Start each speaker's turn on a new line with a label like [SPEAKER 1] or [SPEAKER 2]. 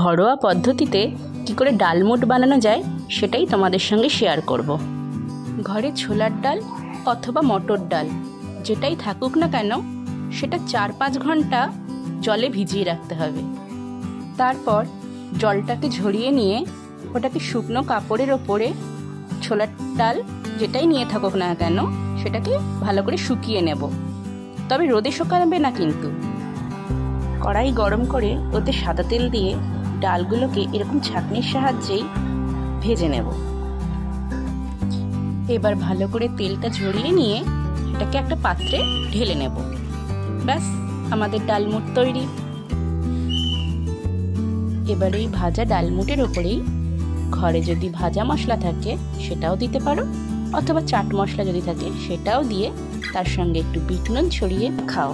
[SPEAKER 1] ঘরোয়া পদ্ধতিতে কী করে ডালমুট বানানো যায় সেটাই তোমাদের সঙ্গে শেয়ার করব। ঘরে ছোলার ডাল অথবা মটর ডাল যেটাই থাকুক না কেন সেটা 4-5 ঘন্টা জলে ভিজিয়ে রাখতে হবে। তারপর জলটাকে ঝরিয়ে নিয়ে ওটাকে শুকনো কাপড়ের ওপরে ছোলার ডাল যেটাই নিয়ে থাকুক না কেন সেটাকে ভালো করে শুকিয়ে নেব। তবে রোদে শুকাবে না কিন্তু। কড়াই গরম করে ওতে সাদা তেল দিয়ে ডালগুলোকে এরকম ছাঁকনির সাহায্যেই ভেজে নেব। এবার ভালো করে তেলটা ঝরিয়ে নিয়ে এটাকে একটা পাত্রে ঢেলে নেব। ব্যাস, আমাদের ডালমুট তৈরি। এবার এই ভাজা ডালমুটের ওপরেই ঘরে যদি ভাজা মশলা থাকে সেটাও দিতে পারো, অথবা চাট মশলা যদি থাকে সেটাও দিয়ে তার সঙ্গে একটু বিট নুন ছড়িয়ে খাও।